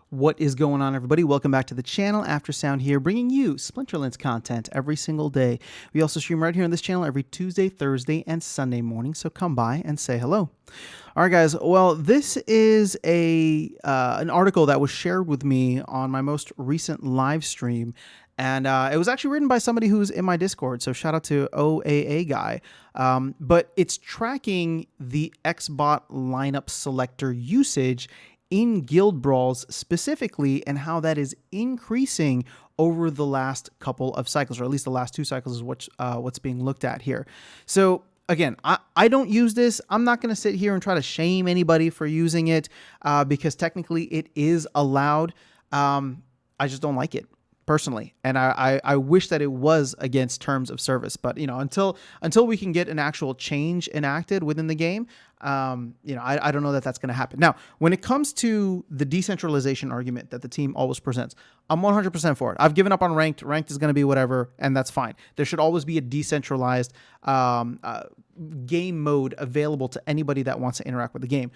What is going on, everybody? Welcome back to the channel. After Sound here, bringing you Splinterlands content every single day. We also stream right here on this channel every Tuesday, Thursday, and Sunday morning, so come by and say hello. All right, guys. Well, this is an article that was shared with me on my most recent live stream, and it was actually written by somebody who's in my Discord, so shout out to OAA guy. But it's tracking the Xbot lineup selector usage in Guild Brawls specifically, and how that is increasing over the last couple of cycles, or at least the last 2 cycles is what's being looked at here. So again, I don't use this. I'm not going to sit here and try to shame anybody for using it because technically it is allowed. I just don't like it personally, and I wish that it was against terms of service. But until we can get an actual change enacted within the game, I don't know that that's going to happen. Now, when it comes to the decentralization argument that the team always presents, I'm 100% for it. I've given up on ranked. Ranked is going to be whatever, and that's fine. There should always be a decentralized game mode available to anybody that wants to interact with the game.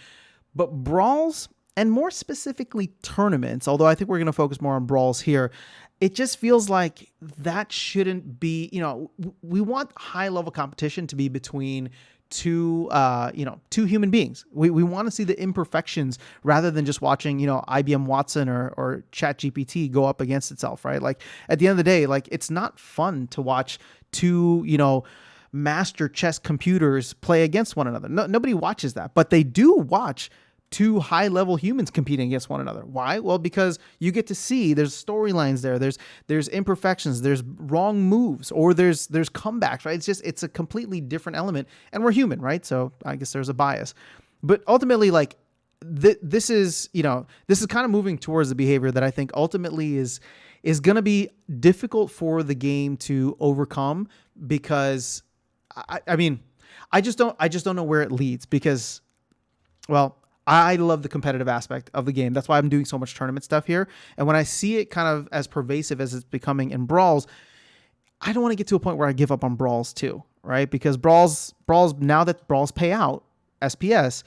But Brawls, and more specifically tournaments, although I think we're going to focus more on Brawls here, it just feels like that shouldn't be, we want high level competition to be between two human beings. We want to see the imperfections rather than just watching, IBM Watson or ChatGPT go up against itself, right? Like at the end of the day, like it's not fun to watch two, master chess computers play against one another. Nobody watches that, but they do watch 2 high-level humans competing against one another. Why? Well, because you get to see there's storylines there, there's imperfections, there's wrong moves, or there's comebacks, right? It's a completely different element, and we're human, right? So I guess there's a bias. But ultimately, like this is kind of moving towards the behavior that I think ultimately is going to be difficult for the game to overcome, because I just don't know where it leads, because, well, I love the competitive aspect of the game. That's why I'm doing so much tournament stuff here. And when I see it kind of as pervasive as it's becoming in Brawls, I don't want to get to a point where I give up on Brawls too, right? Because Brawls, now that Brawls pay out SPS,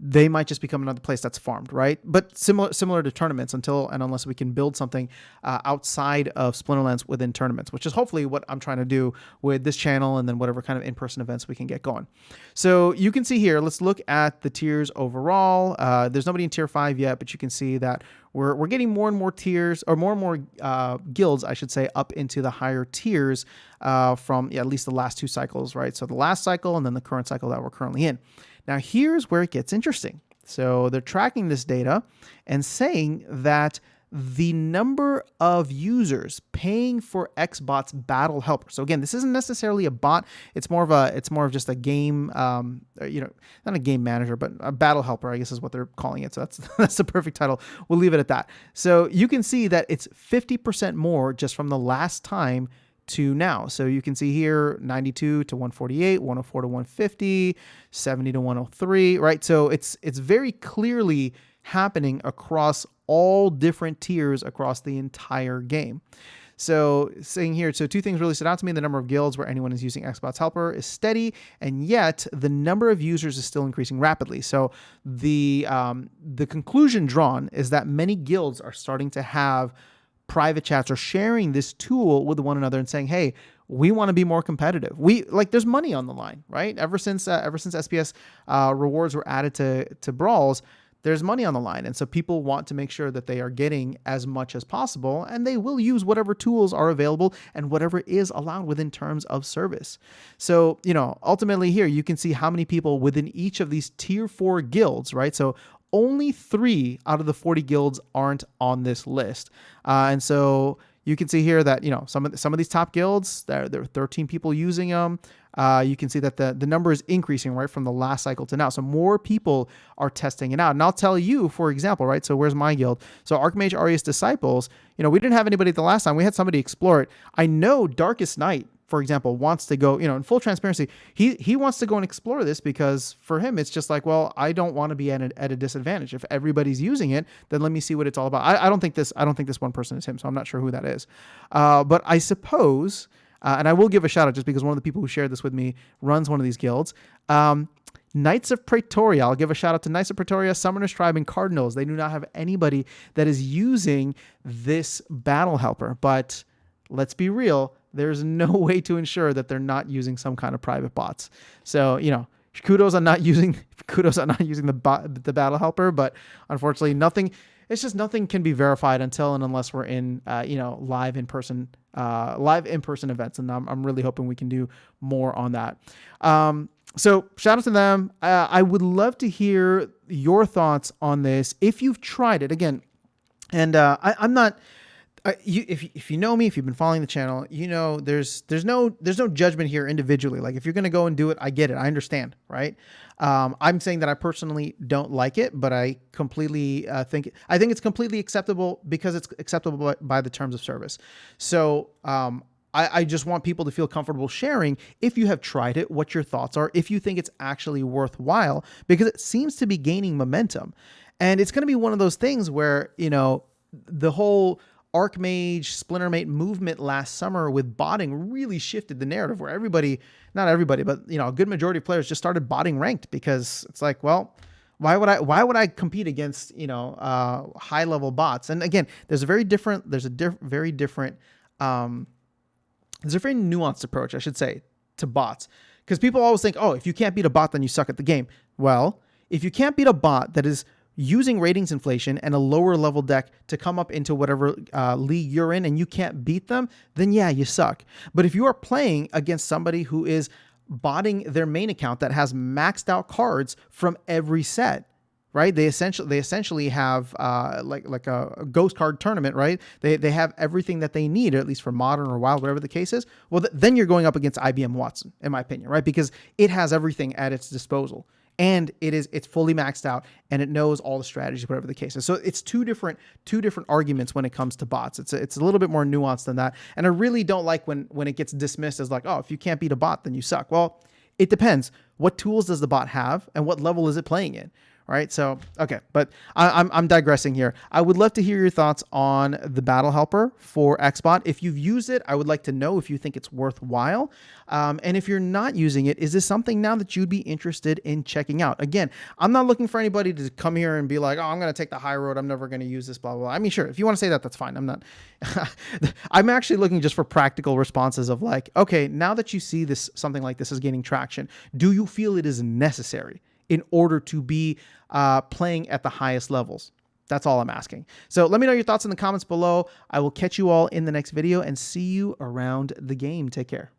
they might just become another place that's farmed, right? But similar to tournaments, until and unless we can build something outside of Splinterlands within tournaments, which is hopefully what I'm trying to do with this channel, and then whatever kind of in-person events we can get going. So you can see here, let's look at the tiers overall. There's nobody in tier 5 yet, but you can see that we're getting more and more tiers, or more and more guilds, I should say, up into the higher tiers from at least the last 2 cycles, right? So the last cycle and then the current cycle that we're currently in. Now, here's where it gets interesting. So they're tracking this data and saying that the number of users paying for Xbot's battle helper. So again, this isn't necessarily a bot. It's more of just a game, not a game manager, but a battle helper, I guess is what they're calling it. So that's the perfect title. We'll leave it at that. So you can see that it's 50% more just from the last time to now. So you can see here 92 to 148, 104 to 150, 70 to 103, right? So it's very clearly happening across all different tiers across the entire game. So saying here, so 2 things really stood out to me. The number of guilds where anyone is using Xbot's helper is steady, and yet the number of users is still increasing rapidly. So the conclusion drawn is that many guilds are starting to have private chats or sharing this tool with one another and saying, hey, we want to be more competitive. There's money on the line, right? Ever since SPS rewards were added to Brawls, there's money on the line. And so people want to make sure that they are getting as much as possible, and they will use whatever tools are available and whatever is allowed within terms of service. So, ultimately here you can see how many people within each of these tier 4 guilds, right? So only 3 out of the 40 guilds aren't on this list. And so you can see here that, some of these top guilds, there are 13 people using them. You can see that the number is increasing right from the last cycle to now. So more people are testing it out. And I'll tell you, for example, right? So where's my guild? So Archmage Arius Disciples, we didn't have anybody the last time. We had somebody explore it. I know Darkest Night, for example, wants to go, in full transparency, he wants to go and explore this, because for him, it's just like, well, I don't want to be at a disadvantage. If everybody's using it, then let me see what it's all about. I don't think this one person is him, so I'm not sure who that is. But I suppose, and I will give a shout out just because one of the people who shared this with me runs one of these guilds. Knights of Pretoria. I'll give a shout out to Knights of Pretoria, Summoners Tribe, and Cardinals. They do not have anybody that is using this battle helper, but let's be real. There's no way to ensure that they're not using some kind of private bots. So, you know, kudos on not using the battle helper, but unfortunately nothing can be verified until and unless we're in live in-person events. And I'm really hoping we can do more on that. So shout out to them. I would love to hear your thoughts on this if you've tried it again. And I'm not. If you know me, if you've been following the channel, you know there's no judgment here individually. Like if you're gonna go and do it, I get it, I understand, right? I'm saying that I personally don't like it, but I completely think it's completely acceptable because it's acceptable by the terms of service. So I just want people to feel comfortable sharing if you have tried it, what your thoughts are, if you think it's actually worthwhile, because it seems to be gaining momentum, and it's going to be one of those things where the whole Archmage Splintermate movement last summer with botting really shifted the narrative where not everybody, but a good majority of players just started botting ranked because it's like, well, why would I compete against, high level bots? And again, there's a very nuanced approach, I should say, to bots, because people always think, oh, if you can't beat a bot, then you suck at the game. Well, if you can't beat a bot that is using ratings inflation and a lower level deck to come up into whatever league you're in, and you can't beat them, then yeah, you suck. But if you are playing against somebody who is botting their main account that has maxed out cards from every set, right? They essentially have like a ghost card tournament, right? They have everything that they need, or at least for modern or wild, whatever the case is. Well, then you're going up against IBM Watson, in my opinion, right? Because it has everything at its disposal. And it's fully maxed out, and it knows all the strategies, whatever the case is. So it's two different arguments when it comes to bots. It's a little bit more nuanced than that. And I really don't like when it gets dismissed as like, oh, if you can't beat a bot, then you suck. Well, it depends. What tools does the bot have, and what level is it playing in? Right. So, okay. But I'm digressing here. I would love to hear your thoughts on the battle helper for Xbot. If you've used it, I would like to know if you think it's worthwhile. And if you're not using it, is this something now that you'd be interested in checking out? Again, I'm not looking for anybody to come here and be like, oh, I'm going to take the high road, I'm never going to use this, blah, blah, blah. I mean, sure, if you want to say that, that's fine. I'm not. I'm actually looking just for practical responses of like, okay, now that you see this, something like this is gaining traction, do you feel it is necessary in order to be playing at the highest levels? That's all I'm asking. So let me know your thoughts in the comments below. I will catch you all in the next video and see you around the game. Take care.